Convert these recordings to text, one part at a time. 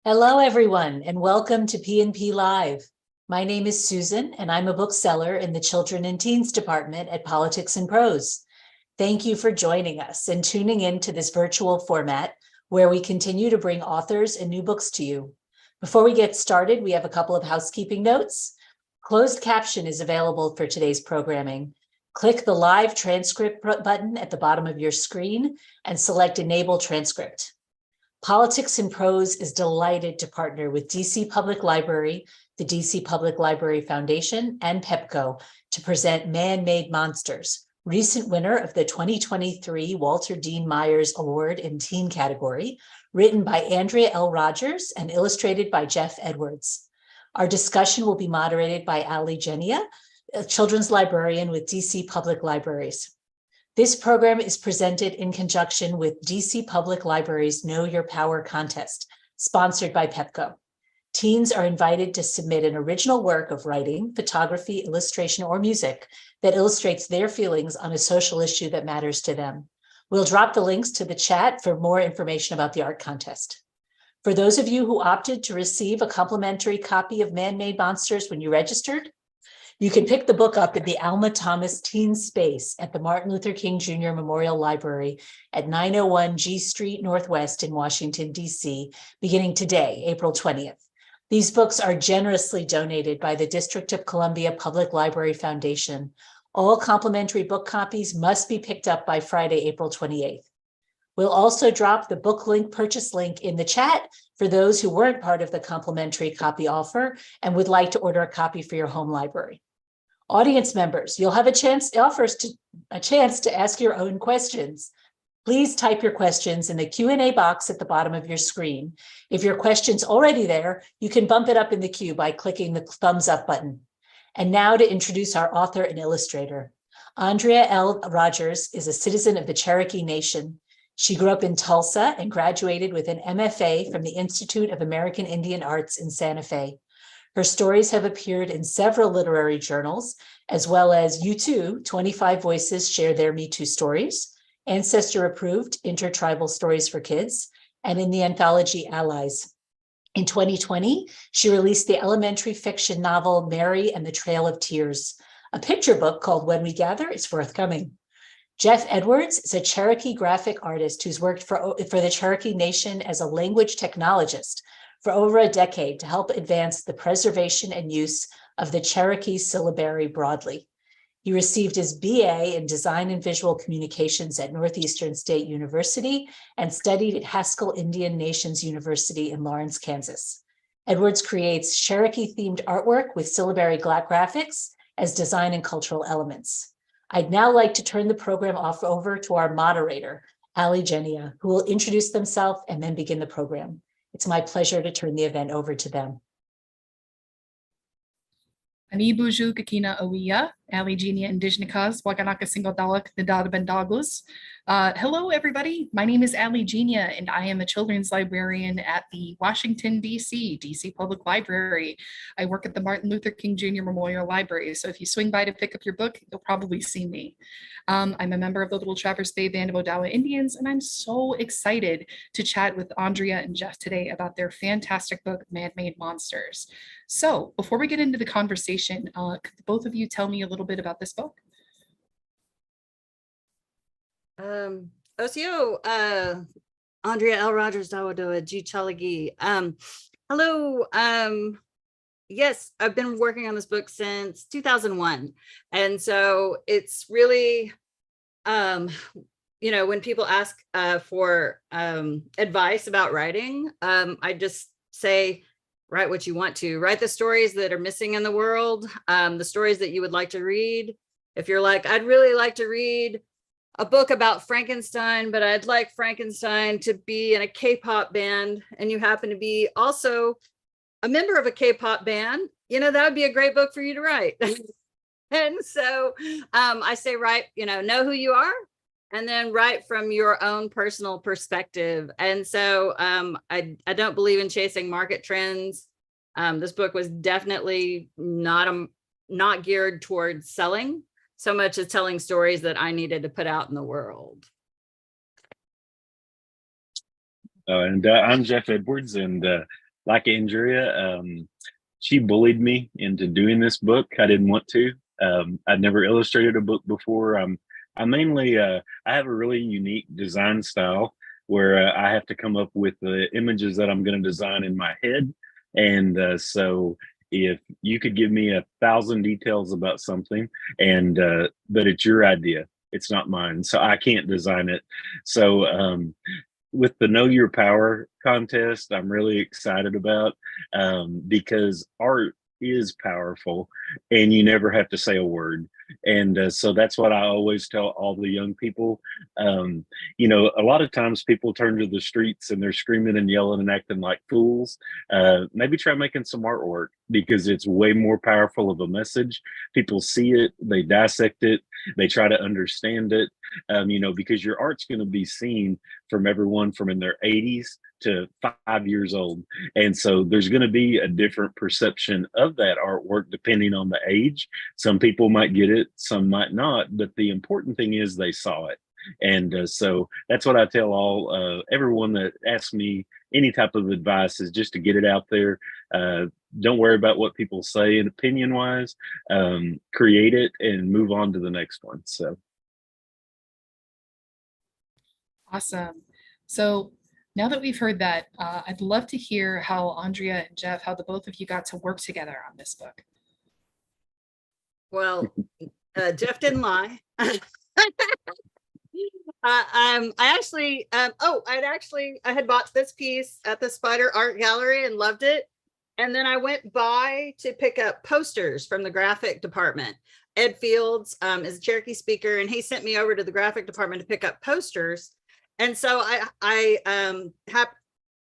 Hello, everyone, and welcome to P&P Live. My name is Susan, and I'm a bookseller in the Children and Teens Department at Politics and Prose. Thank you for joining us and tuning in to this virtual format where we continue to bring authors and new books to you. Before we get started, we have a couple of housekeeping notes. Closed caption is available for today's programming. Click the live transcript button at the bottom of your screen and select Enable Transcript. Politics and Prose is delighted to partner with DC Public Library, the DC Public Library Foundation, and PEPCO to present Man-Made Monsters, recent winner of the 2023 Walter Dean Myers Award in Teen category, written by Andrea L. Rogers and illustrated by Jeff Edwards. Our discussion will be moderated by Ali Genia, a children's librarian with DC Public Libraries. This program is presented in conjunction with DC Public Library's Know Your Power contest, sponsored by PEPCO. Teens are invited to submit an original work of writing, photography, illustration, or music that illustrates their feelings on a social issue that matters to them. We'll drop the links to the chat for more information about the art contest. For those of you who opted to receive a complimentary copy of Man-Made Monsters when you registered, you can pick the book up at the Alma Thomas Teen Space at the Martin Luther King Jr. Memorial Library at 901 G Street Northwest in Washington, D.C., beginning today, April 20th. These books are generously donated by the District of Columbia Public Library Foundation. All complimentary book copies must be picked up by Friday, April 28th. We'll also drop the book link purchase link in the chat for those who weren't part of the complimentary copy offer and would like to order a copy for your home library. Audience members, you'll have a chance to ask your own questions. Please type your questions in the Q&A box at the bottom of your screen. If your question's already there, you can bump it up in the queue by clicking the thumbs up button. And now to introduce our author and illustrator. Andrea L. Rogers is a citizen of the Cherokee Nation. She grew up in Tulsa and graduated with an MFA from the Institute of American Indian Arts in Santa Fe. Her stories have appeared in several literary journals, as well as U2, 25 Voices Share Their Me Too Stories, Ancestor Approved, Intertribal Stories for Kids, and in the anthology Allies. In 2020, she released the elementary fiction novel Mary and the Trail of Tears. A picture book called When We Gather is forthcoming. Jeff Edwards is a Cherokee graphic artist who's worked for the Cherokee Nation as a language technologist for over a decade to help advance the preservation and use of the Cherokee syllabary broadly. He received his BA in Design and Visual Communications at Northeastern State University and studied at Haskell Indian Nations University in Lawrence, Kansas. Edwards creates Cherokee-themed artwork with syllabary graphics as design and cultural elements. I'd now like to turn the program over to our moderator, Ali Genia, who will introduce themselves and then begin the program. It's my pleasure to turn the event over to them. Ani buju kakina awiya, Ali Genia Indigenous, Wakanaka Single Dalek, Nidada Bendaglus. Hello, everybody. My name is Ali Genia, and I am a children's librarian at the Washington, DC Public Library. I work at the Martin Luther King Jr. Memorial Library, so if you swing by to pick up your book, you'll probably see me. I'm a member of the Little Traverse Bay Band of Odawa Indians, and I'm so excited to chat with Andrea and Jeff today about their fantastic book, Man-Made Monsters. So before we get into the conversation, could both of you tell me a little bit about this book? Osio, Andrea L. Rogers Dawadoa G Chalagi. Hello. Yes, I've been working on this book since 2001. And so it's really, when people ask for advice about writing, I just say, write what you want to. Write the stories that are missing in the world, the stories that you would like to read. If you're like, I'd really like to read a book about Frankenstein, but I'd like Frankenstein to be in a K-pop band, and you happen to be also a member of a K-pop band, that would be a great book for you to write. And so I say, write, know who you are, and then write from your own personal perspective. And so I don't believe in chasing market trends. This book was definitely not geared towards selling so much as telling stories that I needed to put out in the world. I'm Jeff Edwards, and like Andrea, she bullied me into doing this book. I didn't want to. I'd never illustrated a book before. I mainly, I have a really unique design style where I have to come up with the images that I'm going to design in my head. And so if you could give me 1,000 details about something and but it's your idea, it's not mine, so I can't design it. So with the Know Your Power contest, I'm really excited about because art is powerful and you never have to say a word. And so that's what I always tell all the young people. You know, a lot of times people turn to the streets and they're screaming and yelling and acting like fools. Maybe try making some artwork because it's way more powerful of a message. People see it, they dissect it, they try to understand it. You know, because your art's going to be seen from everyone from in their 80s to 5 years old. And so there's going to be a different perception of that artwork depending on the age. Some people might get it, some might not, but the important thing is they saw it. And so that's what I tell all everyone that asks me any type of advice is just to get it out there. Don't worry about what people say and opinion wise, create it and move on to the next one. So Awesome. So now that we've heard that, I'd love to hear how Andrea and Jeff, how the both of you got to work together on this book. Well, Jeff didn't lie. I actually, I had bought this piece at the Spider Art Gallery and loved it. And then I went by to pick up posters from the graphic department. Ed Fields is a Cherokee speaker, and he sent me over to the graphic department to pick up posters. And so I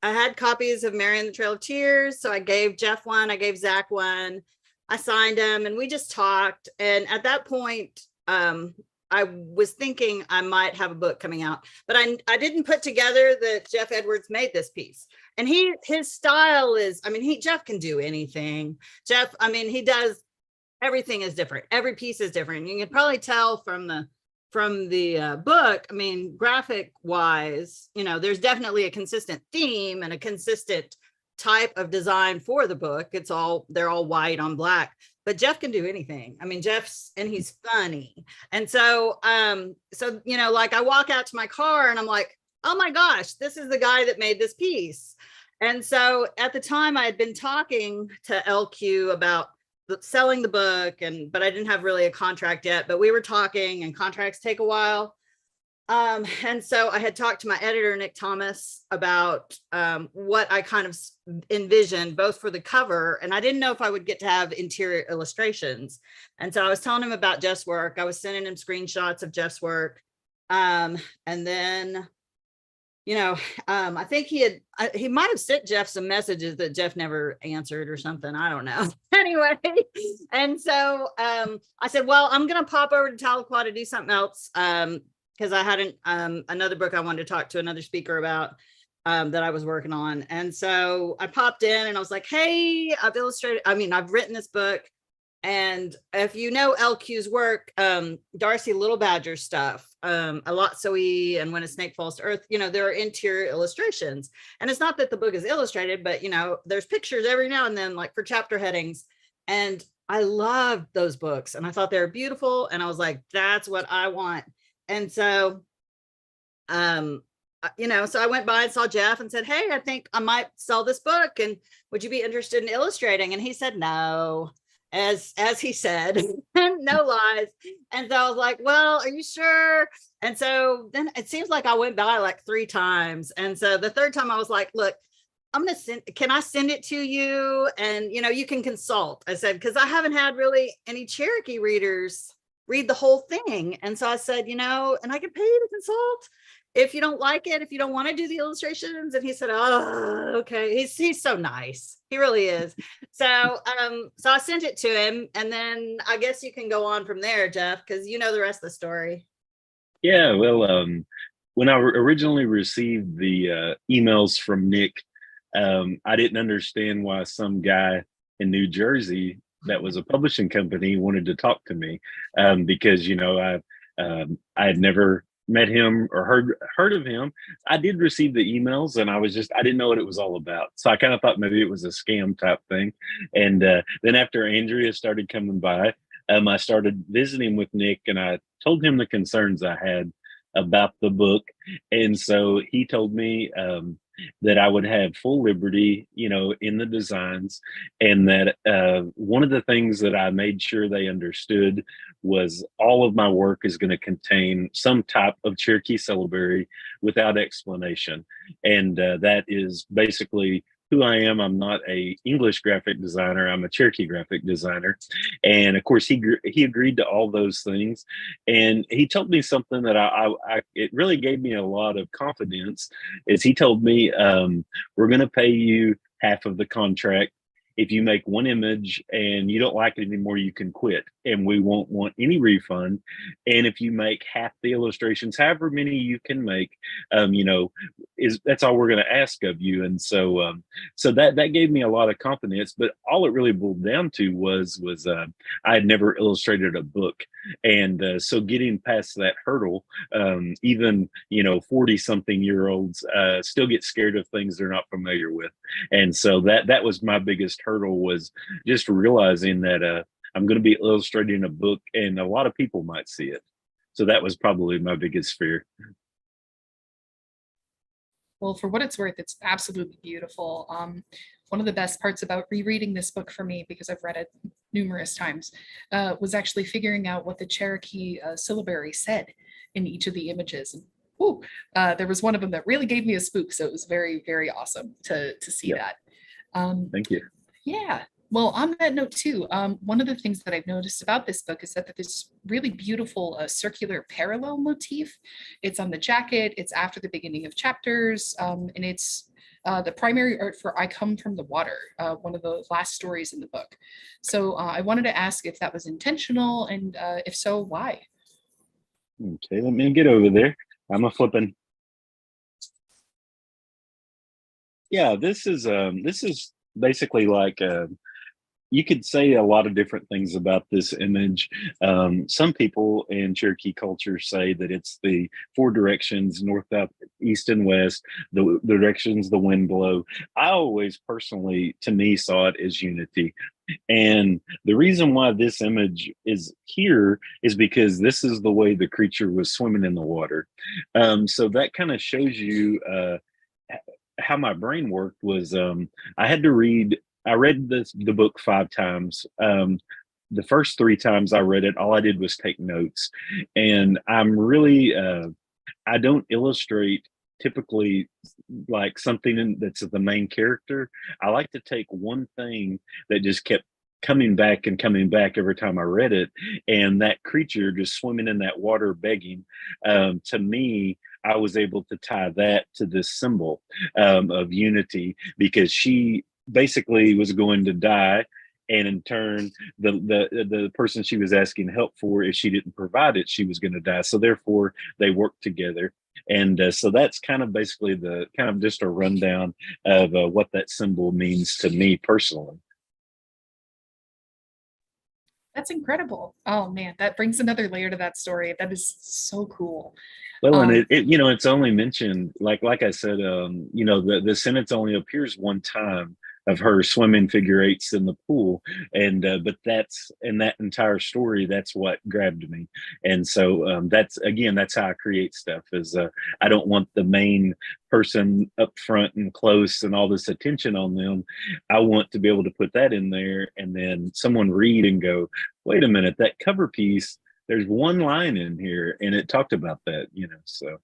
had copies of Mary and the Trail of Tears. So I gave Jeff one, I gave Zach one, I signed them, and we just talked. And at that point, I was thinking I might have a book coming out, but I didn't put together that Jeff Edwards made this piece. And his style is, I mean, Jeff can do anything. Jeff, I mean, he does, everything is different. Every piece is different. You can probably tell from the book. I mean, graphic wise, you know, there's definitely a consistent theme and a consistent type of design for the book. They're all white on black, but Jeff can do anything. I mean, he's funny. And so, you know, like I walk out to my car and I'm like, oh my gosh, this is the guy that made this piece. And so at the time I had been talking to LQ about selling the book, but I didn't have really a contract yet, but we were talking, and contracts take a while. And so I had talked to my editor, Nick Thomas, about what I kind of envisioned both for the cover, and I didn't know if I would get to have interior illustrations. And so I was telling him about Jeff's work. I was sending him screenshots of Jeff's work. And then, you know, I think he might have sent Jeff some messages that Jeff never answered or something. I don't know. Anyway, and so I said, well, I'm going to pop over to Tahlequah to do something else. Because I had another book I wanted to talk to another speaker about that I was working on. And so I popped in and I was like, hey, I've written this book. And if you know LQ's work, Darcy Little Badger stuff, A Lot So E and When a Snake Falls to Earth, you know, there are interior illustrations. And it's not that the book is illustrated, but, you know, there's pictures every now and then, like for chapter headings. And I loved those books and I thought they were beautiful. And I was like, that's what I want. And so, you know, so I went by and saw Jeff and said, hey, I think I might sell this book. And would you be interested in illustrating? And he said, no, as he said, no lies. And so I was like, well, are you sure? And so then it seems like I went by like 3 times. And so the third time I was like, look, can I send it to you? And, you know, you can consult. I said, because I haven't had really any Cherokee readers read the whole thing. And so I said, you know, and I can pay you to consult if you don't like it, if you don't want to do the illustrations. And he said, oh, okay. He's so nice. He really is. So I sent it to him, and then I guess you can go on from there, Jeff, because you know the rest of the story. yeah, well, when I originally received the emails from Nick, I didn't understand why some guy in New Jersey that was a publishing company wanted to talk to me, because, you know, I had never met him or heard of him. I did receive the emails, and I didn't know what it was all about. So I kind of thought maybe it was a scam type thing. And then after Andrea started coming by, I started visiting with Nick, and I told him the concerns I had about the book. And so he told me that I would have full liberty, in the designs, and that one of the things that I made sure they understood was all of my work is going to contain some type of Cherokee syllabary without explanation. And that is basically who I am. I'm not a English graphic designer. I'm a Cherokee graphic designer. And of course, he agreed to all those things. And he told me something that it really gave me a lot of confidence. Is he told me, we're going to pay you half of the contract. If you make one image and you don't like it anymore, you can quit, and we won't want any refund. And if you make half the illustrations, however many you can make, that's all we're going to ask of you. And so, so that gave me a lot of confidence. But all it really boiled down to was I had never illustrated a book, and so getting past that hurdle, even 40-something-year-olds still get scared of things they're not familiar with. And so that was my biggest hurdle, was just realizing that I'm going to be illustrating a book and a lot of people might see it. So that was probably my biggest fear. Well, for what it's worth, it's absolutely beautiful. One of the best parts about rereading this book for me, because I've read it numerous times, was actually figuring out what the Cherokee syllabary said in each of the images. And there was one of them that really gave me a spook. So it was very, very awesome to see that. Thank you. Yeah. Well, on that note too, one of the things that I've noticed about this book is that there's this really beautiful circular parallel motif. It's on the jacket, it's after the beginning of chapters, and it's the primary art for I Come From the Water, one of the last stories in the book. So I wanted to ask if that was intentional, and if so, why? Okay, let me get over there. I'm a flipping. Yeah, this is basically like you could say a lot of different things about this image. Some people in Cherokee culture say that it's the four directions, north, south, east, and west, the directions the wind blow. I always personally, to me, saw it as unity. And the reason why this image is here is because this is the way the creature was swimming in the water. So that kind of shows you how my brain worked. Was I read the book 5 times. The first 3 times I read it, all I did was take notes. And I'm really, I don't illustrate typically like something that's the main character. I like to take one thing that just kept coming back and coming back every time I read it. And that creature just swimming in that water begging, to me, I was able to tie that to this symbol of unity, because she basically was going to die, and in turn the person she was asking help for, if she didn't provide it, she was going to die. So therefore they worked together. And so that's kind of basically the kind of just a rundown of what that symbol means to me personally. That's incredible. Oh man, that brings another layer to that story. That is so cool. Well, and it's only mentioned, like I said, the sentence only appears one time of her swimming figure eights in the pool, and but that's in that entire story. That's what grabbed me, and so that's how I create stuff. Is I don't want the main person up front and close and all this attention on them. I want to be able to put that in there, and then someone read and go, "Wait a minute, that cover piece. There's one line in here, and it talked about that." So.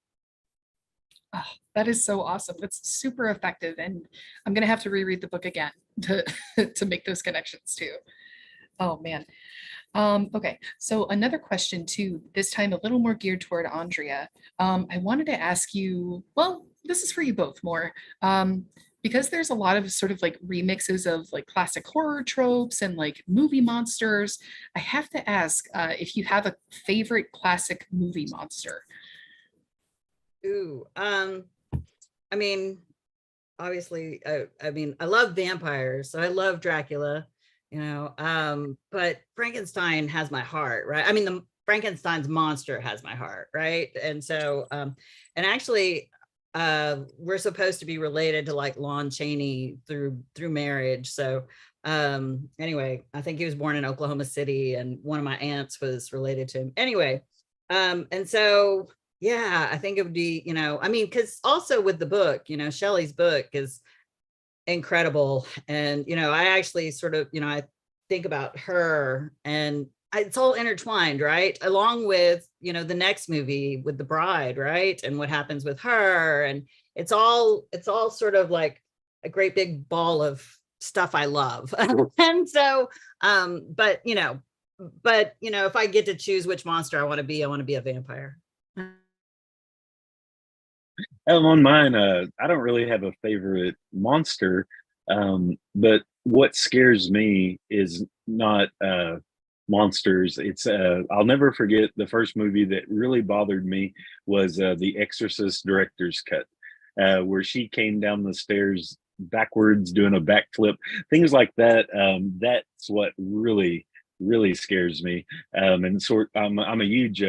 Oh, that is so awesome. That's super effective. And I'm going to have to reread the book again to, to make those connections too. Oh man. Okay. So another question too, this time a little more geared toward Andrea. I wanted to ask you, well, this is for you both more. Because there's a lot of sort of like remixes of like classic horror tropes and like movie monsters, I have to ask if you have a favorite classic movie monster. Ooh, I mean, obviously, I love vampires, so I love Dracula, but Frankenstein has my heart, right? I mean, Frankenstein's monster has my heart, right? And so, and actually, we're supposed to be related to like Lon Chaney through marriage. So anyway, I think he was born in Oklahoma City, and one of my aunts was related to him. Anyway, and so yeah, I think it would be, you know, I mean, because also with the book, you know, Shelley's book is incredible. And, you know, I actually sort of, you know, I think about her, and it's all intertwined, right? Along with, you know, the next movie with the bride, right? And what happens with her. And it's all sort of like a great big ball of stuff I love. And so, but you know, if I get to choose which monster I want to be a vampire. On mine, I don't really have a favorite monster, but what scares me is not monsters. It's I'll never forget the first movie that really bothered me was the Exorcist director's cut, where she came down the stairs backwards doing a backflip, things like that. That's what really scares me. And I'm a huge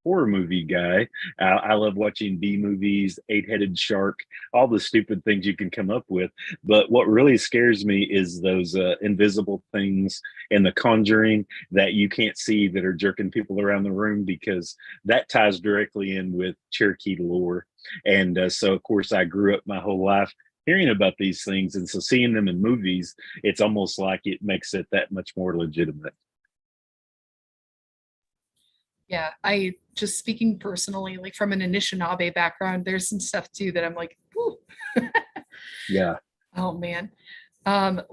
horror movie guy. I love watching B movies, eight-headed shark, all the stupid things you can come up with. But what really scares me is those invisible things in The Conjuring that you can't see that are jerking people around the room, because that ties directly in with Cherokee lore. And so, of course, I grew up my whole life hearing about these things. And so seeing them in movies, it's almost like it makes it that much more legitimate. Yeah, I just speaking personally, like from an Anishinaabe background, there's some stuff too that I'm like, whoo. Yeah. Oh man. That's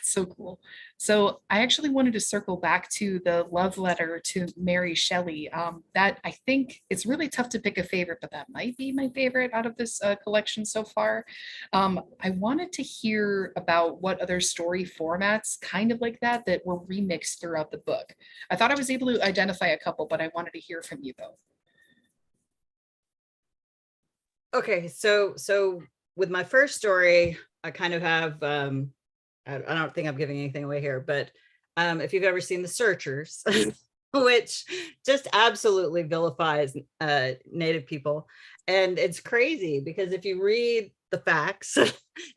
so cool. So I actually wanted to circle back to the love letter to Mary Shelley. That I think it's really tough to pick a favorite, but that might be my favorite out of this collection so far. I wanted to hear about what other story formats kind of like that were remixed throughout the book. I thought I was able to identify a couple, but I wanted to hear from you both. Okay, so with my first story, I kind of have I don't think I'm giving anything away here, but if you've ever seen The Searchers, which just absolutely vilifies Native people. And it's crazy because if you read the facts,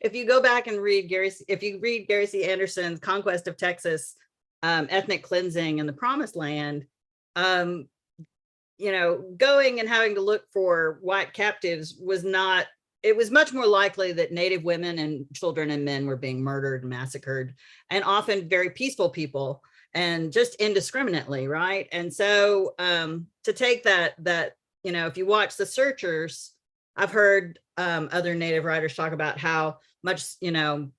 if you go back and read Gary C. Anderson's Conquest of Texas, Ethnic Cleansing in the Promised Land, you know, going and having to look for white captives it was much more likely that Native women and children and men were being murdered and massacred, and often very peaceful people, and just indiscriminately, right? And so to take that, you know, if you watch The Searchers, I've heard other Native writers talk about how much, you know,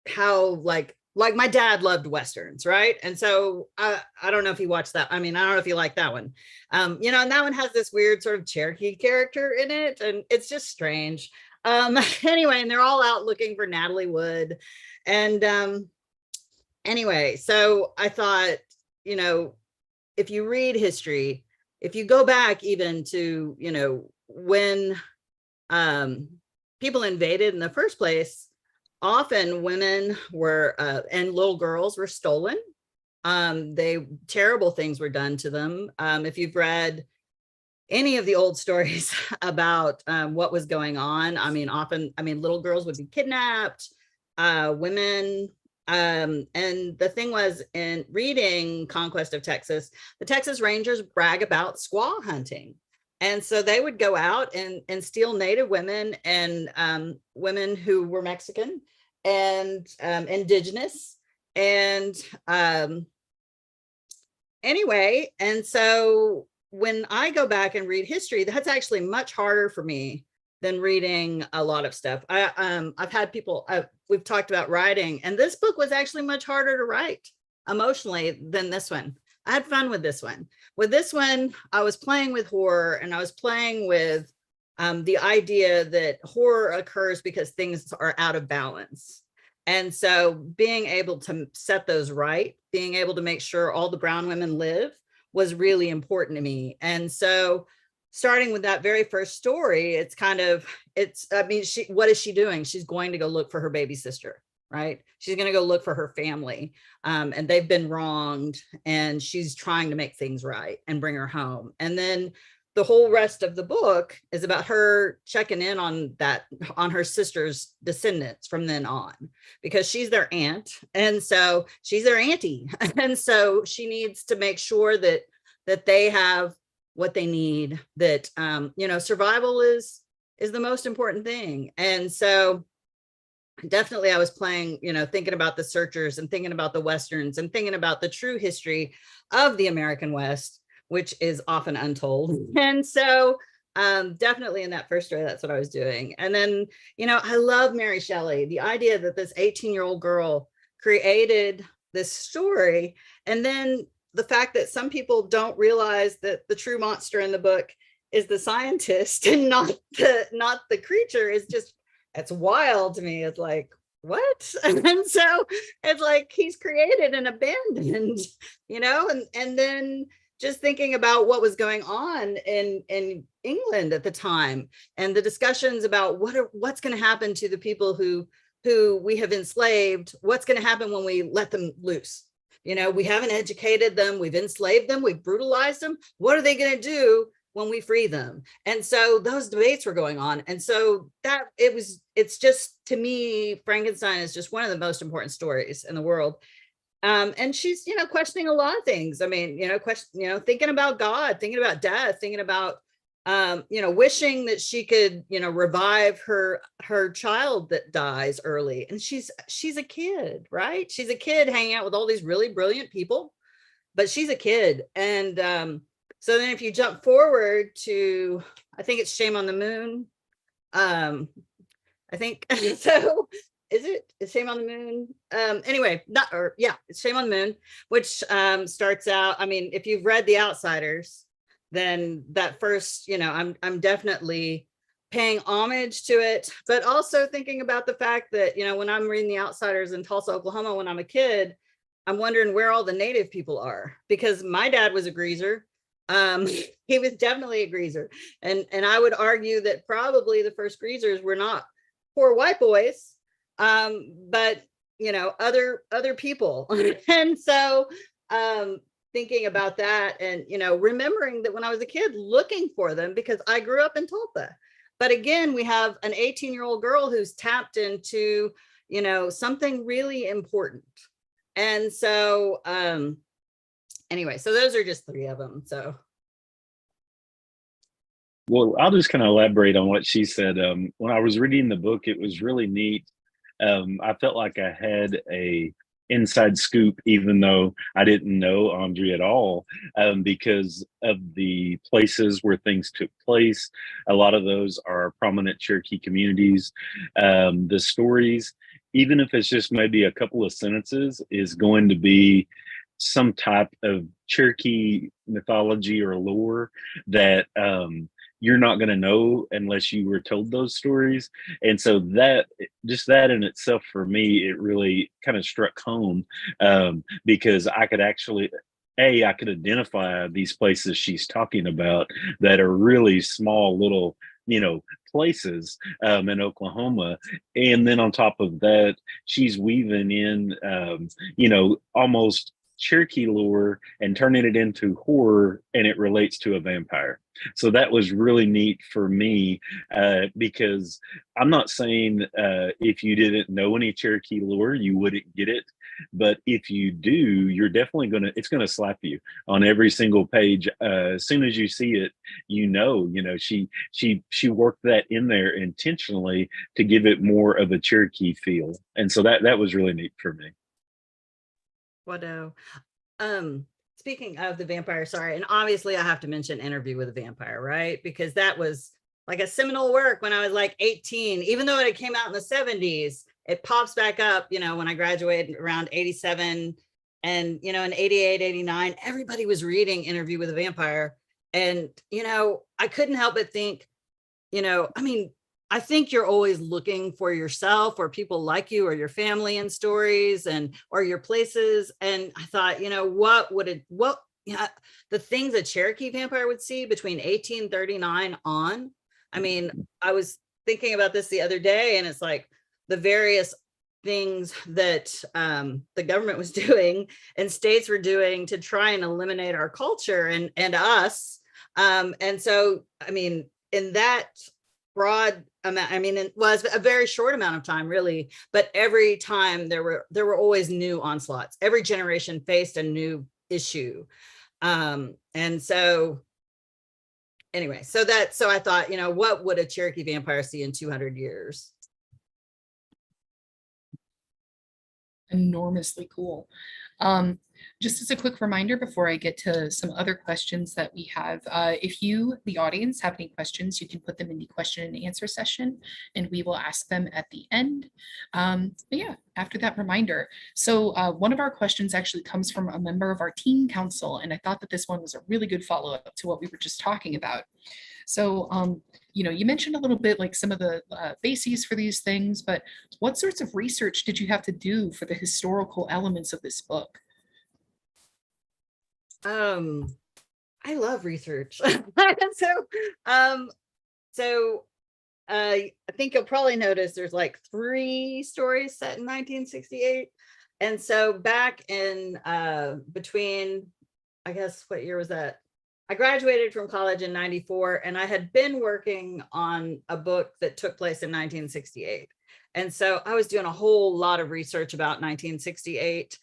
how like my dad loved Westerns, right? And so I don't know if you watched that. I mean, I don't know if you like that one. You know, and that one has this weird sort of Cherokee character in it, and it's just strange. Anyway, and they're all out looking for Natalie Wood. And anyway, so I thought, you know, if you read history, if you go back even to, you know, when people invaded in the first place, often women were and little girls were stolen. Terrible things were done to them. If you've read any of the old stories about what was going on, I mean, often, I mean, little girls would be kidnapped, women. And the thing was, in reading Conquest of Texas, the Texas Rangers brag about squaw hunting. And so they would go out and steal Native women and women who were Mexican and indigenous. And anyway, and so when I go back and read history, that's actually much harder for me than reading a lot of stuff. I've had people, we've talked about writing, and this book was actually much harder to write emotionally than this one. I had fun with this one. With this one, I was playing with horror, and I was playing with the idea that horror occurs because things are out of balance. And so being able to set those right, being able to make sure all the brown women live was really important to me. And so starting with that very first story, it's kind of, I mean, what is she doing? She's going to go look for her baby sister. right? She's going to go look for her family, and they've been wronged, and she's trying to make things right and bring her home. And then the whole rest of the book is about her checking in on her sister's descendants from then on, because she's their aunt, and so she's their auntie, and so she needs to make sure that they have what they need, that survival is the most important thing. And so definitely I was playing, thinking about the searchers and thinking about the Westerns and thinking about the true history of the American West, which is often untold. And so definitely in that first story, that's what I was doing. And then, I love Mary Shelley, the idea that this 18-year-old girl created this story. And then the fact that some people don't realize that the true monster in the book is the scientist and not the creature is just, it's wild to me. It's like, what? And so it's like he's created and abandoned, and then just thinking about what was going on in England at the time, and the discussions about what's going to happen to the people who we have enslaved, what's going to happen when we let them loose. We haven't educated them, we've enslaved them, we've brutalized them. What are they going to do when we free them? And so those debates were going on. And so it's just, to me, Frankenstein is just one of the most important stories in the world. And she's, questioning a lot of things. I mean, thinking about God, thinking about death, thinking about, wishing that she could, revive her child that dies early. And she's a kid, right? She's a kid hanging out with all these really brilliant people, but she's a kid. And so then if you jump forward to, I think it's Shame on the Moon. I think so. Is Shame on the Moon? Anyway, it's Shame on the Moon, which starts out, I mean, if you've read The Outsiders, then that first, I'm definitely paying homage to it, but also thinking about the fact that, when I'm reading The Outsiders in Tulsa, Oklahoma, when I'm a kid, I'm wondering where all the native people are, because my dad was a greaser. He was definitely a greaser. And I would argue that probably the first greasers were not poor white boys, but other people. And so thinking about that, and remembering that when I was a kid, looking for them, because I grew up in Tulsa. But again, we have an 18-year-old girl who's tapped into something really important. And so anyway, so those are just three of them. So well, I'll just kind of elaborate on what she said. When I was reading the book, it was really neat. I felt like I had a inside scoop, even though I didn't know Andrea at all, because of the places where things took place. A lot of those are prominent Cherokee communities. The stories, even if it's just maybe a couple of sentences, is going to be some type of Cherokee mythology or lore that you're not going to know unless you were told those stories. And so that in itself, for me, it really kind of struck home, because I could actually, I could identify these places she's talking about that are really small little, places in Oklahoma. And then on top of that, she's weaving in, almost Cherokee lore and turning it into horror, and it relates to a vampire. So that was really neat for me, because I'm not saying if you didn't know any Cherokee lore, you wouldn't get it. But if you do, you're definitely it's going to slap you on every single page. As soon as you see it, she worked that in there intentionally to give it more of a Cherokee feel. And so that was really neat for me. Whatto. Speaking of the vampire, sorry, and obviously I have to mention Interview with a Vampire, right? Because that was like a seminal work when I was like 18, even though it came out in the 70s, it pops back up, when I graduated around 87, and, in 88, 89, everybody was reading Interview with a Vampire. And, I couldn't help but think, I think you're always looking for yourself or people like you or your family in stories or your places. And I thought, the things a Cherokee vampire would see between 1839 on. I mean, I was thinking about this the other day, and it's like the various things that the government was doing and states were doing to try and eliminate our culture and us. And so, I mean, in that broad amount, I mean, it was a very short amount of time, really, but every time there were always new onslaughts. Every generation faced a new issue. And so anyway, so I thought, you know, what would a Cherokee vampire see in 200 years? Enormously cool. Just as a quick reminder before I get to some other questions that we have, if you, the audience, have any questions, you can put them in the question and answer session and we will ask them at the end. But yeah, after that reminder. So one of our questions actually comes from a member of our teen council, and I thought that this one was a really good follow-up to what we were just talking about. So, you know, you mentioned a little bit like some of the bases for these things, but what sorts of research did you have to do for the historical elements of this book? I love research. So I think you'll probably notice there's like 3 stories set in 1968. And so back in between, I guess, what year was that? I graduated from college in 94, and I had been working on a book that took place in 1968. And so I was doing a whole lot of research about 1968.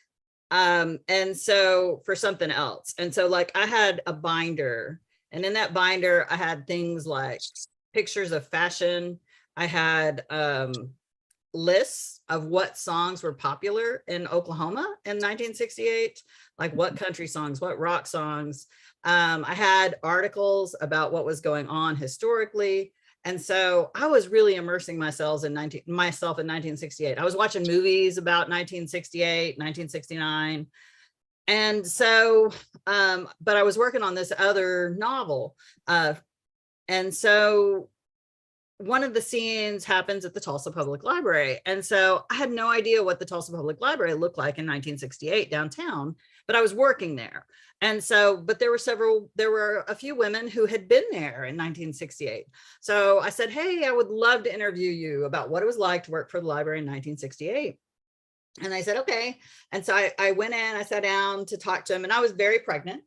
And so for something else. And so like I had a binder, and in that binder, I had things like pictures of fashion. I had lists of what songs were popular in Oklahoma in 1968, like what country songs, what rock songs. I had articles about what was going on historically. And so I was really immersing myself in 1968. I was watching movies about 1968, 1969. And so, but I was working on this other novel. And so one of the scenes happens at the Tulsa Public Library. And so I had no idea what the Tulsa Public Library looked like in 1968 downtown, but I was working there. And so, but there were a few women who had been there in 1968. So I said, hey, I would love to interview you about what it was like to work for the library in 1968. And they said, okay. And so I went in, I sat down to talk to them, and I was very pregnant.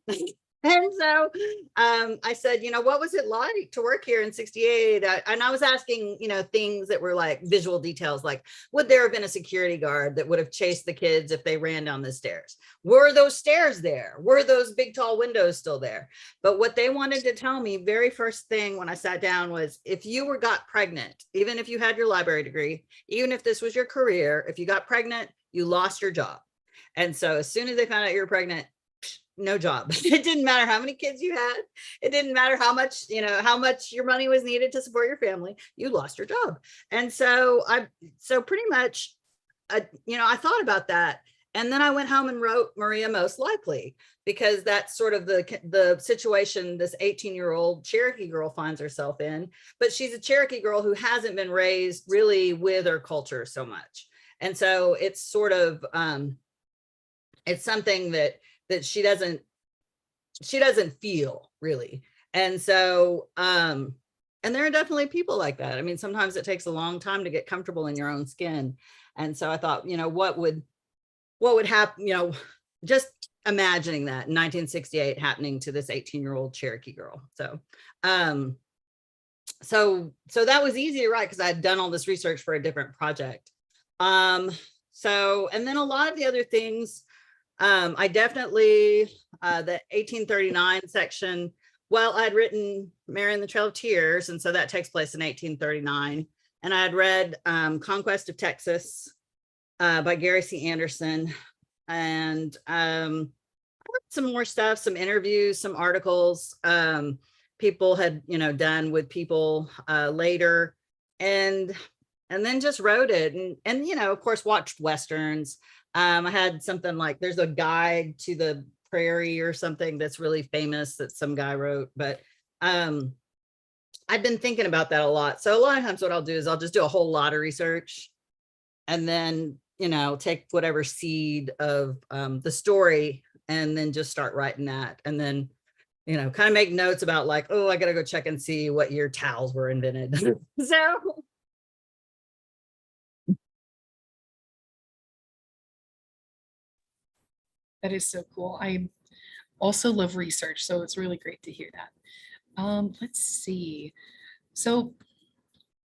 And so I said, you know, what was it like to work here in 68? And I was asking, you know, things that were like visual details, like, would there have been a security guard that would have chased the kids if they ran down the stairs? Were those stairs there? Were those big, tall windows still there? But what they wanted to tell me very first thing when I sat down was, if you got pregnant, even if you had your library degree, even if this was your career, if you got pregnant, you lost your job. And so as soon as they found out you were pregnant, no job. It didn't matter how many kids you had. It didn't matter how much, you know, how much your money was needed to support your family. You lost your job. And so pretty much, you know, I thought about that. And then I went home and wrote Maria Most Likely, because that's sort of the situation this 18-year-old Cherokee girl finds herself in. But she's a Cherokee girl who hasn't been raised really with her culture so much. And so it's sort of, it's something that she doesn't feel really. And so, and there are definitely people like that. I mean, sometimes it takes a long time to get comfortable in your own skin. And so I thought, you know, what would happen, you know, just imagining that in 1968 happening to this 18-year-old Cherokee girl. So, so that was easy to write because I had done all this research for a different project. So, and then a lot of the other things, I definitely, the 1839 section, well, I'd written Mary and the Trail of Tears, and so that takes place in 1839. And I had read Conquest of Texas by Gary C. Anderson. And I read some more stuff, some interviews, some articles people had, you know, done with people later. And then just wrote it. And, you know, of course, watched Westerns. I had something like, there's a guide to the prairie or something that's really famous that some guy wrote, but I've been thinking about that a lot. So a lot of times what I'll do is I'll just do a whole lot of research and then, you know, take whatever seed of the story and then just start writing that. And then, you know, kind of make notes about like, oh, I got to go check and see what year towels were invented. So That is so cool. I also love research, so it's really great to hear that. Let's see. So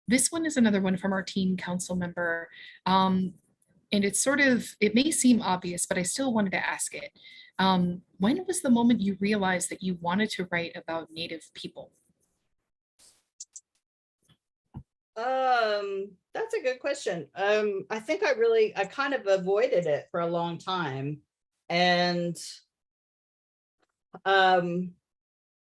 this one is another one from our teen council member. And it's sort of, it may seem obvious, but I still wanted to ask it. When was the moment you realized that you wanted to write about Native people? That's a good question. I think I kind of avoided it for a long time. And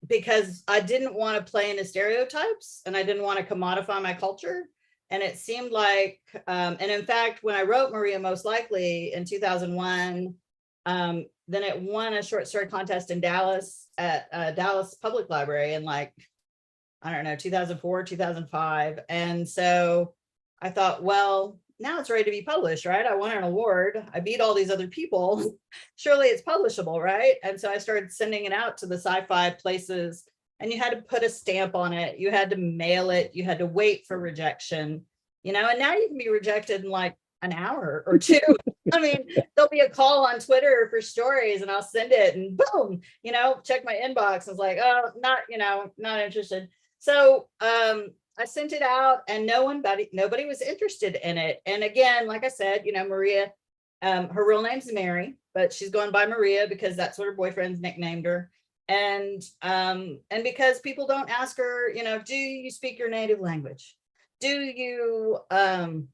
because I didn't want to play into stereotypes and I didn't want to commodify my culture. And it seemed like, and in fact, when I wrote Maria Most Likely in 2001, then it won a short story contest in Dallas at Dallas Public Library in like, I don't know, 2004, 2005. And so I thought, well, now it's ready to be published, right? I won an award. I beat all these other people. Surely it's publishable, right? And so I started sending it out to the sci-fi places, and you had to put a stamp on it. You had to mail it. You had to wait for rejection, and now you can be rejected in like an hour or two. I mean, there'll be a call on Twitter for stories and I'll send it and boom, check my inbox. It's like, oh, not interested. So I sent it out and nobody was interested in it. And again, like I said, Maria, her real name's Mary, but she's going by Maria because that's what her boyfriend's nicknamed her. And because people don't ask her, do you speak your native language? Do you, or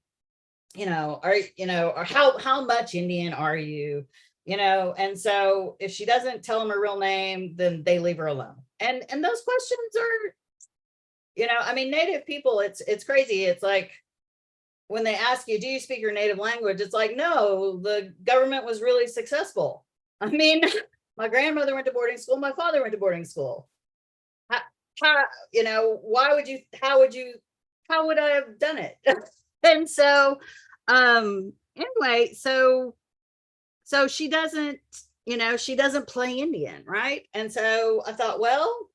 how much Indian are you? And so if she doesn't tell them her real name, then they leave her alone. And those questions are, Native people, it's crazy. It's like when they ask you, do you speak your native language? It's like, no, the government was really successful. I mean, my grandmother went to boarding school. My father went to boarding school. How would I have done it? And so, anyway, so she doesn't play Indian, right? And so I thought, well,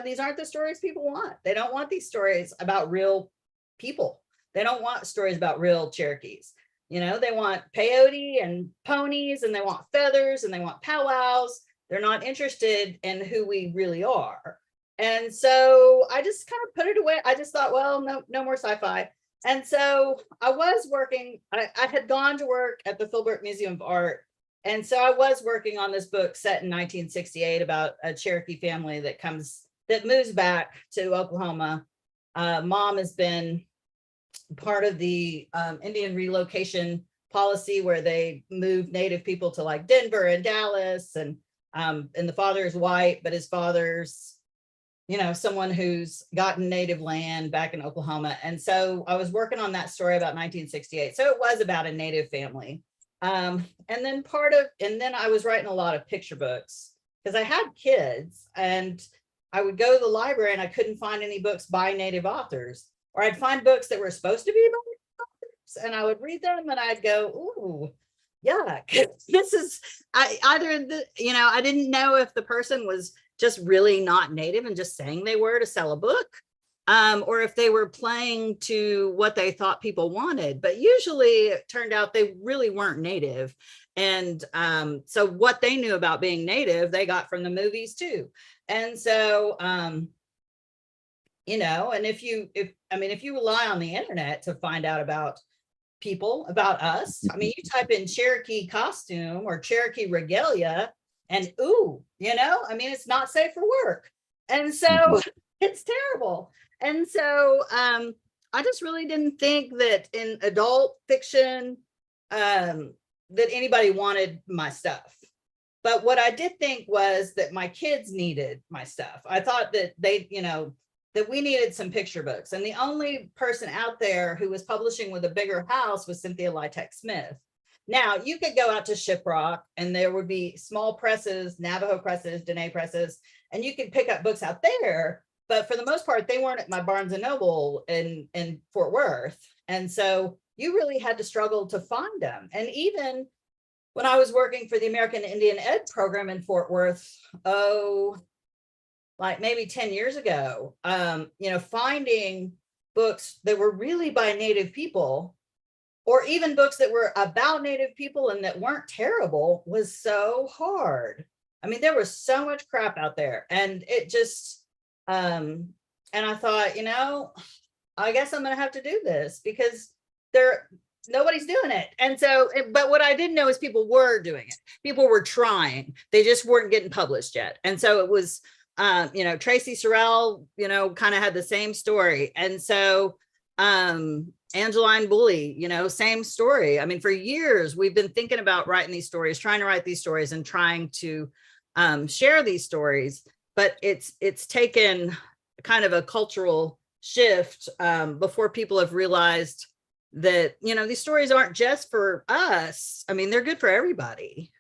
these aren't the stories people want. They don't want these stories about real people. They don't want stories about real Cherokees. They want peyote and ponies, and they want feathers, and they want powwows. They're not interested in who we really are. And so I just kind of put it away. I just thought, well, no more sci-fi. And so I was working, I had gone to work at the Philbrook Museum of Art. And so I was working on this book set in 1968 about a Cherokee family that moves back to Oklahoma. Mom has been part of the Indian relocation policy where they moved Native people to like Denver and Dallas, and the father is white, but his father's someone who's gotten native land back in Oklahoma. And so I was working on that story about 1968. So it was about a Native family. And then I was writing a lot of picture books because I had kids, and I would go to the library and I couldn't find any books by Native authors, or I'd find books that were supposed to be about Native authors and I would read them and I'd go, ooh, yuck. This is, I didn't know if the person was just really not Native and just saying they were to sell a book, or if they were playing to what they thought people wanted. But usually it turned out they really weren't Native. And so what they knew about being Native, they got from the movies too. And so, and if you rely on the internet to find out about people, about us, you type in Cherokee costume or Cherokee regalia, and ooh, it's not safe for work. And so it's terrible. And so I just really didn't think that in adult fiction that anybody wanted my stuff. But what I did think was that my kids needed my stuff. I thought that that we needed some picture books. And the only person out there who was publishing with a bigger house was Cynthia Lytec Smith. Now, you could go out to Shiprock and there would be small presses, Navajo presses, Dene presses, and you could pick up books out there. But for the most part, they weren't at my Barnes and Noble in Fort Worth. And so you really had to struggle to find them. And even when I was working for the American Indian Ed program in Fort Worth, like maybe 10 years ago, finding books that were really by Native people or even books that were about Native people and that weren't terrible, was so hard. I mean, there was so much crap out there, and it just, and I thought, you know, I guess I'm going to have to do this because nobody's doing it. And so, but what I didn't know is people were doing it. People were trying. They just weren't getting published yet. And so it was, you know, Tracy Sorrell, you know, kind of had the same story. And so, Angeline Bully, you know, same story. I mean, for years, we've been thinking about writing these stories, trying to write these stories and trying to share these stories. But it's taken kind of a cultural shift before people have realized that, you know, these stories aren't just for us. I mean, they're good for everybody.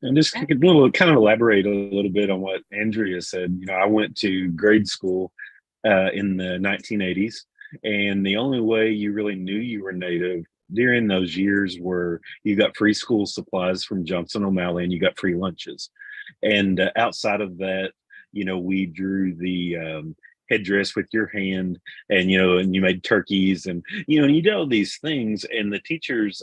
And just kind of elaborate a little bit on what Andrea said. You know, I went to grade school in the 1980s, and the only way you really knew you were Native during those years were you got free school supplies from Johnson O'Malley and you got free lunches. And outside of that, you know, we drew the headdress with your hand, and, you know, and you made turkeys, and, you know, and you did all these things. And the teachers,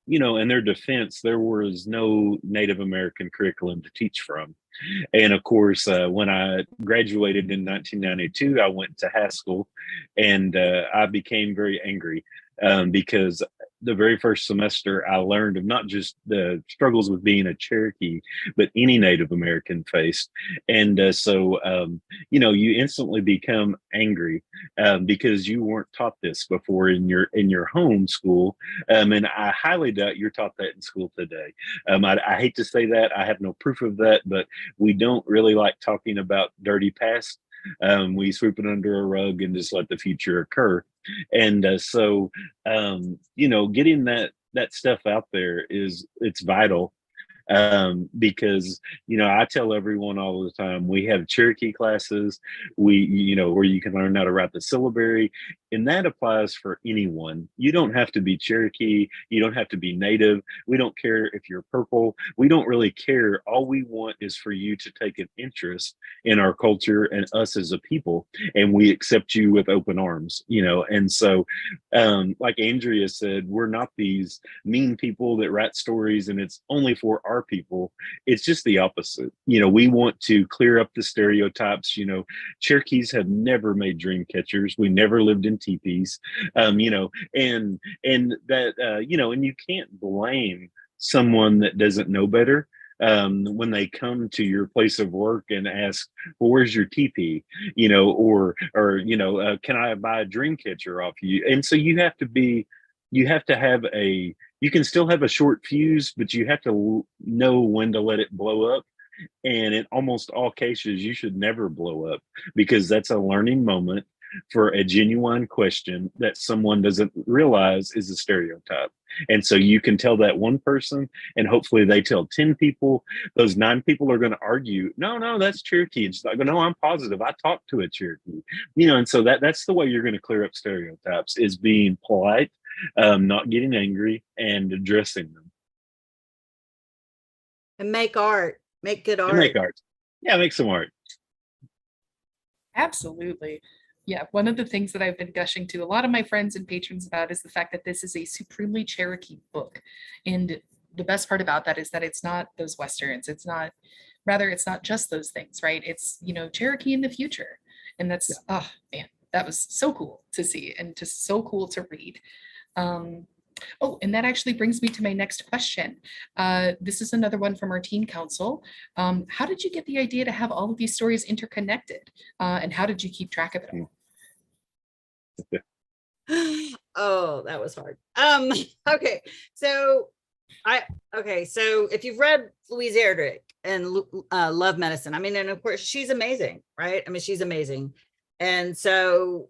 you know, in their defense, there was no Native American curriculum to teach from. And of course, when I graduated in 1992, I went to Haskell, and I became very angry because the very first semester I learned of not just the struggles with being a Cherokee, but any Native American faced. And so, you know, you instantly become angry because you weren't taught this before in your home school. And I highly doubt you're taught that in school today. I hate to say that. I have no proof of that, but we don't really like talking about dirty past. We sweep it under a rug and just let the future occur. And so, you know, getting that stuff out there it's vital. Because, you know, I tell everyone all the time, we have Cherokee classes, you know, where you can learn how to write the syllabary, and that applies for anyone. You don't have to be Cherokee. You don't have to be Native. We don't care if you're purple. We don't really care. All we want is for you to take an interest in our culture and us as a people, and we accept you with open arms, you know. And so, like Andrea said, we're not these mean people that write stories and it's only for our people. It's just the opposite. You know, we want to clear up the stereotypes. You know, Cherokees have never made dream catchers. We never lived in teepees. You know, and that you know, and you can't blame someone that doesn't know better when they come to your place of work and ask, well, where's your teepee? You know, or you know, can I buy a dream catcher off you? And so you have to have you can still have a short fuse, but you have to know when to let it blow up. And in almost all cases, you should never blow up, because that's a learning moment for a genuine question that someone doesn't realize is a stereotype. And so you can tell that one person, and hopefully they tell 10 people. Those 9 people are going to argue, no, that's Cherokee. It's like, no, I'm positive. I talked to a Cherokee. You know, and so that's the way you're going to clear up stereotypes, is being polite, not getting angry, and addressing them. And make art, make good art. And make art. Yeah, make some art. Absolutely. Yeah, one of the things that I've been gushing to a lot of my friends and patrons about is the fact that this is a supremely Cherokee book. And the best part about that is that it's not those Westerns. It's not just those things, right? It's, you know, Cherokee in the future. And that's, oh man, that was so cool to see and just so cool to read. Oh, and that actually brings me to my next question. This is another one from our teen council. How did you get the idea to have all of these stories interconnected? And how did you keep track of it all? Oh, that was hard. Okay. So if you've read Louise Erdrich and Love Medicine, I mean, and of course she's amazing, right? I mean, she's amazing. And so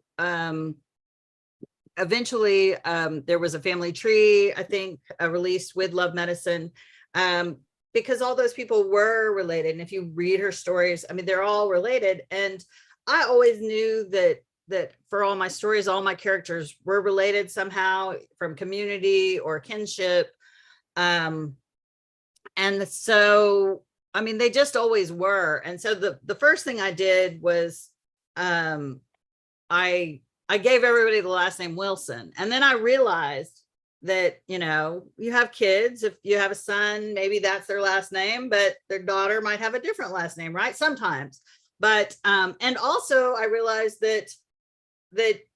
eventually there was a family tree, I think, released with Love Medicine, because all those people were related. And if you read her stories, I mean, they're all related. And I always knew that for all my stories, all my characters were related somehow from community or kinship. And so, I mean, they just always were. And so the first thing I did was I I gave everybody the last name Wilson. And then I realized that, you know, you have kids, if you have a son, maybe that's their last name, but their daughter might have a different last name, right? Sometimes. But and also I realized that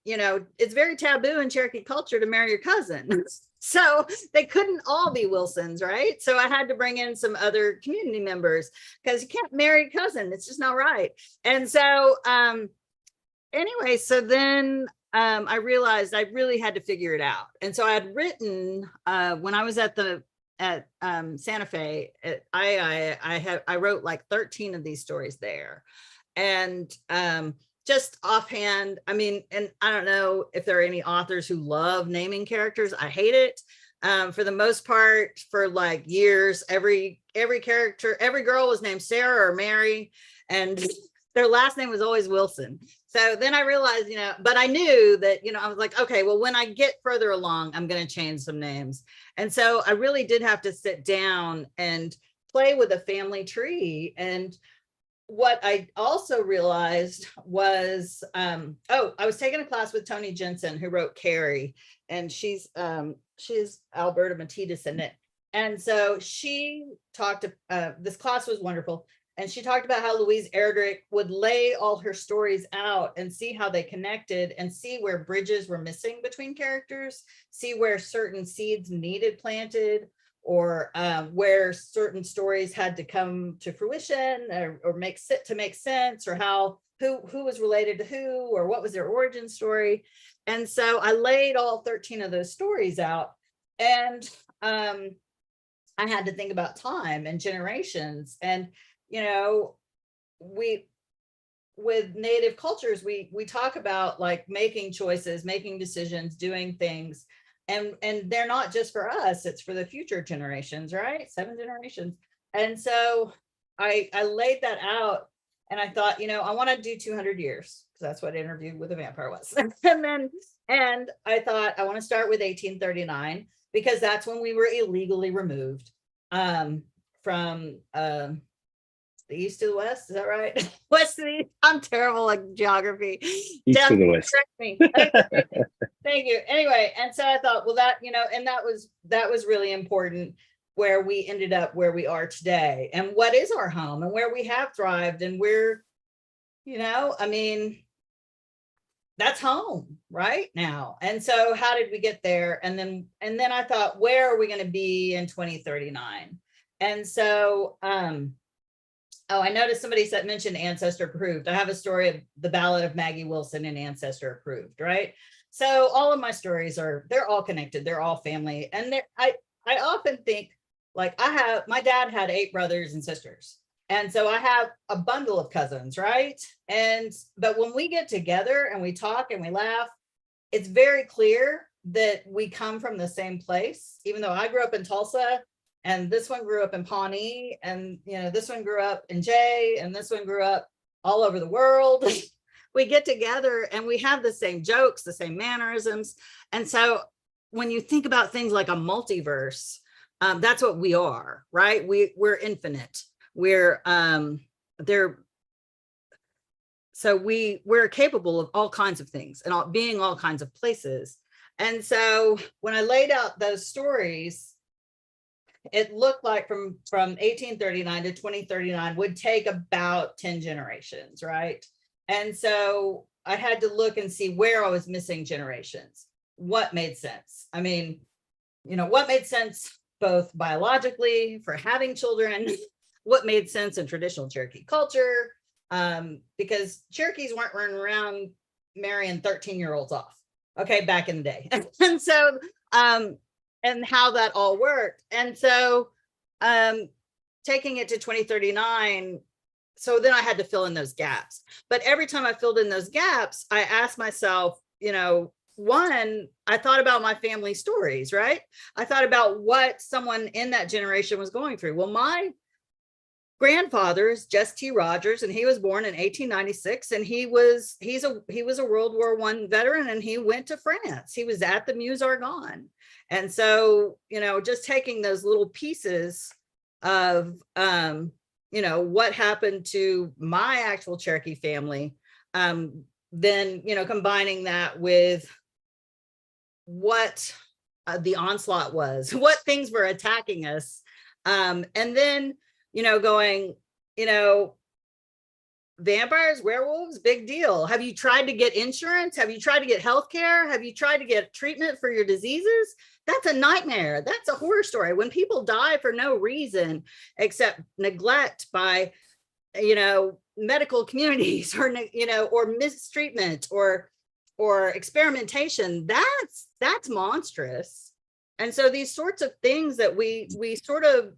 you know, it's very taboo in Cherokee culture to marry your cousin. So they couldn't all be Wilsons, right? So I had to bring in some other community members because you can't marry a cousin. It's just not right. And so anyway, so then I realized I really had to figure it out. And so I had written when I was at Santa Fe, I wrote like 13 of these stories there. And just offhand, I mean, and I don't know if there are any authors who love naming characters. I hate it. For the most part, for like years, every character, every girl was named Sarah or Mary, and their last name was always Wilson. So then I realized, you know, but I knew that, you know, I was like, okay, well, when I get further along, I'm going to change some names. And so I really did have to sit down and play with a family tree. And what I also realized was, I was taking a class with Toni Jensen, who wrote Carrie, and she's Alberta Métis descendant. And so she talked, this class was wonderful. And she talked about how Louise Erdrich would lay all her stories out and see how they connected and see where bridges were missing between characters, see where certain seeds needed planted, or where certain stories had to come to fruition or make sense, or how who was related to who, or what was their origin story. And so I laid all 13 of those stories out, and I had to think about time and generations. And you know, with Native cultures, we talk about like making choices, making decisions, doing things. And they're not just for us, it's for the future generations, right? 7 generations. And so I laid that out, and I thought, you know, I want to do 200 years because that's what Interview with a Vampire was. and I thought I want to start with 1839 because that's when we were illegally removed from the east to the west, is that right? West to the east. I'm terrible at geography. East to the west. Correct me. Thank you. Anyway, and so I thought, well, that, you know, and that was really important, where we ended up where we are today, and what is our home, and where we have thrived, and where, you know, I mean, that's home right now. And so how did we get there? And then I thought, where are we going to be in 2039? And so I noticed somebody mentioned Ancestor Approved. I have a story of the Ballad of Maggie Wilson in Ancestor Approved, right? So all of my stories they're all connected. They're all family. And I often think, like, my dad had 8 brothers and sisters. And so I have a bundle of cousins, right? But when we get together and we talk and we laugh, it's very clear that we come from the same place, even though I grew up in Tulsa, and this one grew up in Pawnee, and you know, this one grew up in Jay, and this one grew up all over the world. We get together and we have the same jokes, the same mannerisms. And so when you think about things like a multiverse, that's what we are, right? We're infinite. We're capable of all kinds of things and being all kinds of places. And so when I laid out those stories, it looked like from 1839 to 2039 would take about 10 generations, right? And so I had to look and see where I was missing generations. What made sense? I mean, you know, what made sense both biologically for having children, what made sense in traditional Cherokee culture, because Cherokees weren't running around marrying 13-year-olds off, okay, back in the day. And so, and how that all worked. And so taking it to 2039, so then I had to fill in those gaps. But every time I filled in those gaps, I asked myself, you know, one, I thought about my family stories, right? I thought about what someone in that generation was going through. Well, my grandfather is Jess T. Rogers, and he was born in 1896, and he was a World War I veteran, and he went to France. He was at the Meuse Argonne. And so, you know, just taking those little pieces of, you know, what happened to my actual Cherokee family then, combining that with what the onslaught was, what things were attacking us. And then, going, vampires, werewolves, big deal. Have you tried to get insurance? Have you tried to get health care? Have you tried to get treatment for your diseases? That's a nightmare. That's a horror story. When people die for no reason except neglect by, medical communities or mistreatment or experimentation, that's monstrous. And so these sorts of things that we sort of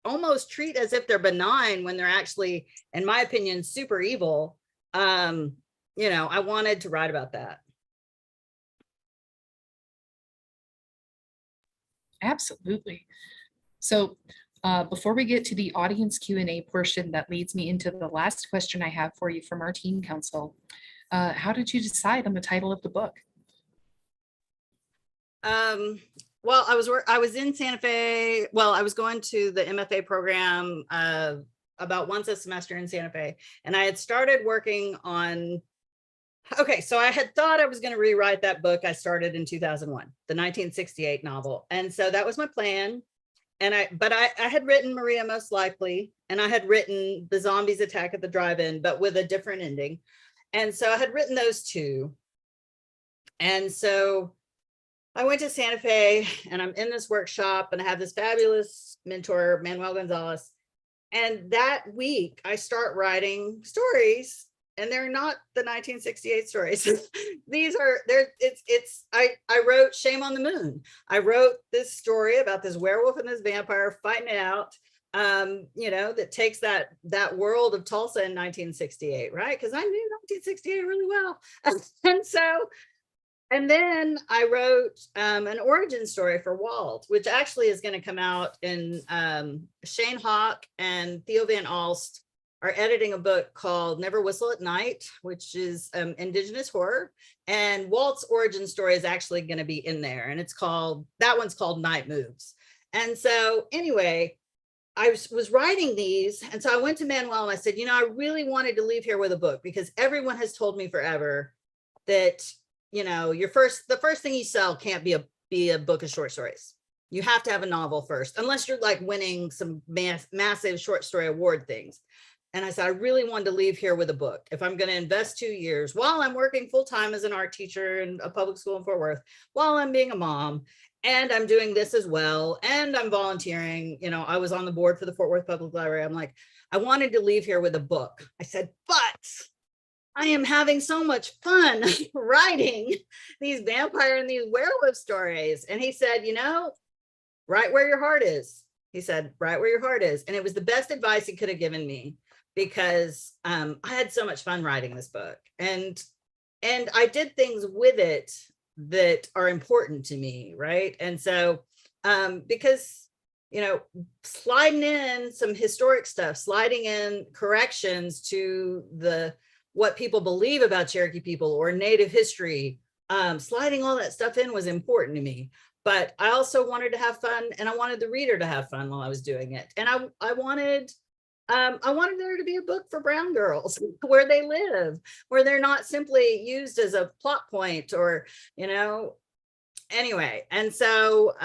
almost treat as if they're benign when they're actually, in my opinion, super evil. I wanted to write about that. Absolutely. So before we get to the audience Q&A portion, that leads me into the last question I have for you from our teen council. How did you decide on the title of the book? Well, I was in Santa Fe. Well, I was going to the MFA program about once a semester in Santa Fe, and I had started working on. Okay, so I had thought I was going to rewrite that book I started in 2001, the 1968 novel, and so that was my plan. And I had written Maria Most Likely, and I had written The Zombies Attack at the Drive-In, but with a different ending. And so I had written those two. And so I went to Santa Fe, and I'm in this workshop, and I have this fabulous mentor, Manuel Gonzalez. And that week I start writing stories, and they're not the 1968 stories. I wrote Shame on the Moon. I wrote this story about this werewolf and this vampire fighting it out, that takes that world of Tulsa in 1968, right? Because I knew 1968 really well. And then I wrote an origin story for Walt, which actually is going to come out in Shane Hawk and Theo Van Alst are editing a book called Never Whistle at Night, which is indigenous horror. And Walt's origin story is actually going to be in there. And that one's called Night Moves. And so anyway, I was writing these. And so I went to Manuel and I said, I really wanted to leave here with a book, because everyone has told me forever that, the first thing you sell can't be a book of short stories. You have to have a novel first, unless you're like winning some massive short story award things. And I said, I really wanted to leave here with a book. If I'm going to invest 2 years while I'm working full time as an art teacher in a public school in Fort Worth, while I'm being a mom, and I'm doing this as well, and I'm volunteering, I was on the board for the Fort Worth Public Library. I'm like, I wanted to leave here with a book. I said, but I am having so much fun writing these vampire and these werewolf stories. And he said, write where your heart is. He said, write where your heart is. And it was the best advice he could have given me, because I had so much fun writing this book. And I did things with it that are important to me, right? And so, because, sliding in some historic stuff, sliding in corrections to what people believe about Cherokee people or Native history, sliding all that stuff in was important to me. But I also wanted to have fun, and I wanted the reader to have fun while I was doing it. And I wanted there to be a book for brown girls where they live, where they're not simply used as a plot point or, anyway. And so,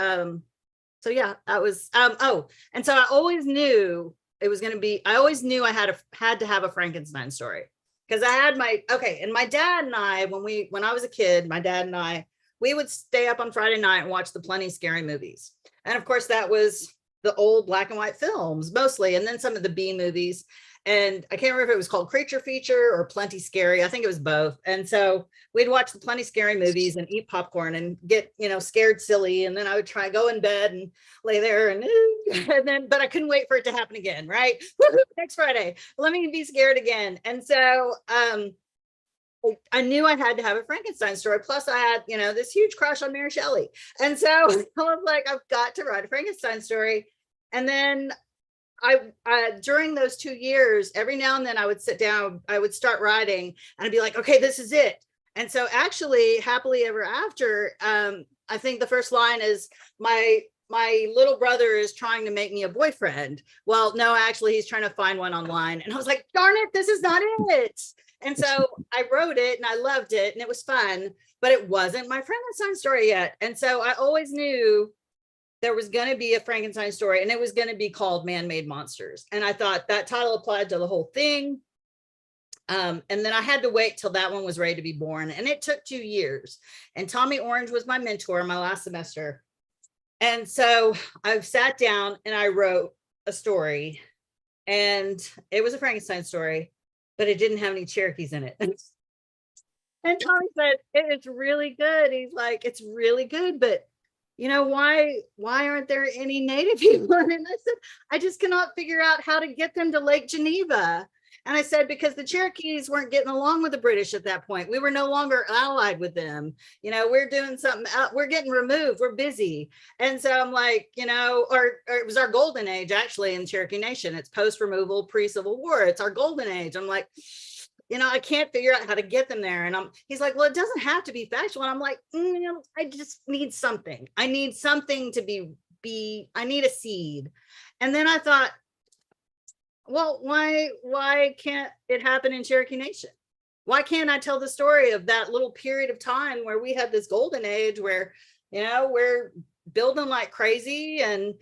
yeah, that was, and so I always knew it was going to be, I always knew I had to have a Frankenstein story, because I had and my dad and I, when I was a kid, my dad and I, we would stay up on Friday night and watch the Plenty Scary movies. And of course that was the old black and white films mostly, and then some of the B movies. And I can't remember if it was called Creature Feature or Plenty Scary. I think it was both. And so we'd watch the Plenty Scary movies and eat popcorn and get, scared silly. And then I would try go in bed and lay there and then, but I couldn't wait for it to happen again. Right. Woo-hoo, next Friday, let me be scared again. And so, I knew I had to have a Frankenstein story. Plus I had, this huge crush on Mary Shelley. And so I was like, I've got to write a Frankenstein story. And then I during those 2 years, every now and then I would sit down, I would start writing, and I'd be like, okay, this is it. And so actually, Happily Ever After, I think the first line is, my little brother is trying to make me a boyfriend. Well, no, actually he's trying to find one online. And I was like, darn it, this is not it. And so I wrote it and I loved it and it was fun, but it wasn't my Frankenstein story yet. And so I always knew there was going to be a Frankenstein story and it was going to be called Man-Made Monsters. And I thought that title applied to the whole thing. And then I had to wait till that one was ready to be born. And it took 2 years. And Tommy Orange was my mentor my last semester. And so I sat down and I wrote a story, and it was a Frankenstein story, but it didn't have any Cherokees in it. And Tommy said, it's really good. He's like, it's really good, but you know, why aren't there any Native people? And I said, I just cannot figure out how to get them to Lake Geneva. And I said, because the Cherokees weren't getting along with the British at that point. We were no longer allied with them. You know, we're doing something, we're getting removed, we're busy. And so I'm like, you know, or it was our golden age actually in Cherokee Nation. It's post-removal, pre-Civil War. It's our golden age. I'm like, you know, I can't figure out how to get them there. And he's like, well, it doesn't have to be factual. And I'm like, you know, I just need something. I need something to be, I need a seed. And then I thought, well, why can't it happen in Cherokee Nation? Why can't I tell the story of that little period of time where we had this golden age where, you know, we're building like crazy and,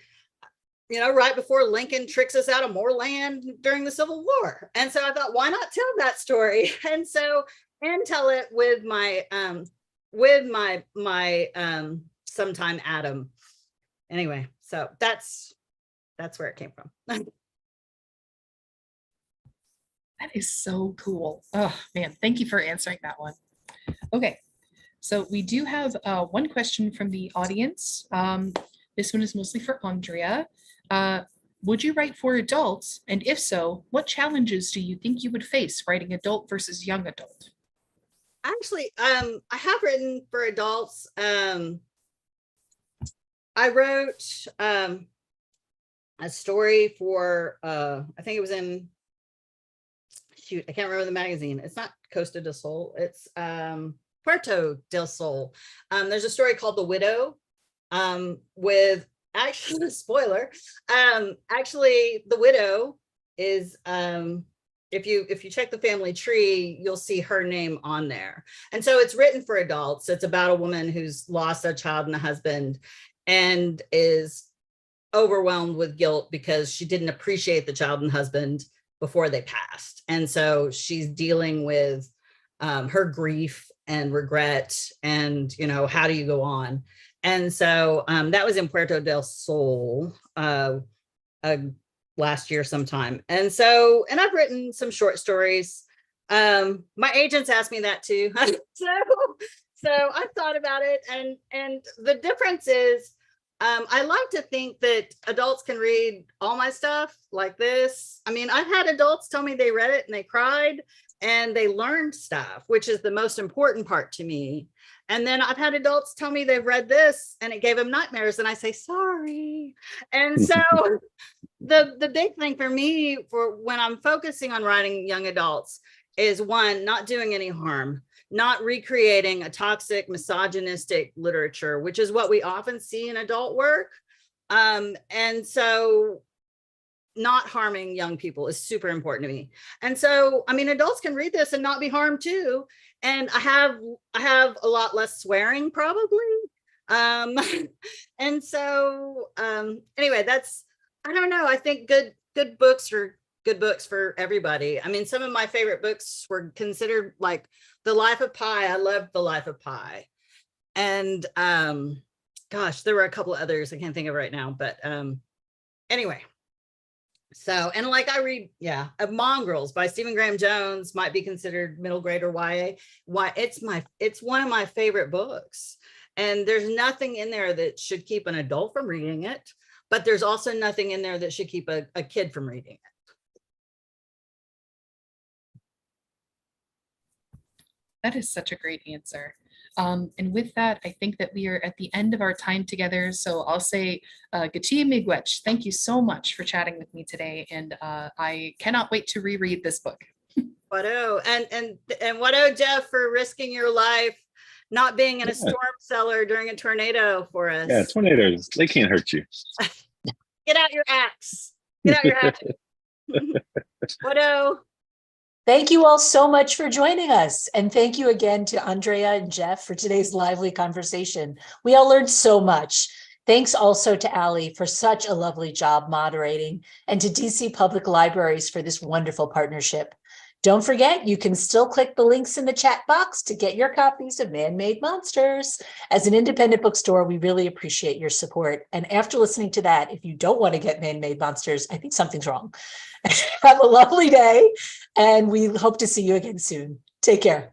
you know, right before Lincoln tricks us out of more land during the Civil War. And so I thought, why not tell that story? And tell it with my sometime Adam. Anyway, so that's where it came from. That is so cool. Oh man, thank you for answering that one. Okay, so we do have one question from the audience. This one is mostly for Andrea. Would you write for adults? And if so, what challenges do you think you would face writing adult versus young adult? Actually, I have written for adults. I wrote a story for, I think it was in, shoot, I can't remember the magazine. It's not Costa del Sol. It's Puerto del Sol. There's a story called The Widow with, actually, spoiler, actually the widow is, if you check the family tree, you'll see her name on there. And so it's written for adults. It's about a woman who's lost a child and a husband and is overwhelmed with guilt because she didn't appreciate the child and husband before they passed. And so she's dealing with her grief and regret and, you know, how do you go on? And so that was in Puerto del Sol last year sometime. And I've written some short stories. My agents asked me that too. so I've thought about it. And the difference is, I like to think that adults can read all my stuff like this. I mean, I've had adults tell me they read it and they cried and they learned stuff, which is the most important part to me. And then I've had adults tell me they've read this and it gave them nightmares, and I say, sorry. And so the big thing for me for when I'm focusing on writing young adults is, one, not doing any harm, not recreating a toxic, misogynistic literature, which is what we often see in adult work. And so not harming young people is super important to me. And so, I mean, adults can read this and not be harmed too. And I have a lot less swearing probably. And so, anyway, I don't know. I think good books are good books for everybody. I mean, some of my favorite books were considered like The Life of Pi. I loved The Life of Pi. And gosh, there were a couple of others I can't think of right now, but anyway. So, and like I read, Mongrels by Stephen Graham Jones might be considered middle grade or YA. It's one of my favorite books. And there's nothing in there that should keep an adult from reading it, but there's also nothing in there that should keep a kid from reading it. That is such a great answer. And with that, I think that we are at the end of our time together. So I'll say, Gatia Miigwech, thank you so much for chatting with me today. And I cannot wait to reread this book. Wado, and wado, Jeff, for risking your life, not being in a storm cellar during a tornado for us. Yeah, tornadoes, they can't hurt you. Get out your axe. Get out your hatchet. Wado. Thank you all so much for joining us. And thank you again to Andrea and Jeff for today's lively conversation. We all learned so much. Thanks also to Ali for such a lovely job moderating, and to DC Public Libraries for this wonderful partnership. Don't forget, you can still click the links in the chat box to get your copies of Man-Made Monsters. As an independent bookstore, we really appreciate your support. And after listening to that, if you don't want to get Man-Made Monsters, I think something's wrong. Have a lovely day, and we hope to see you again soon. Take care.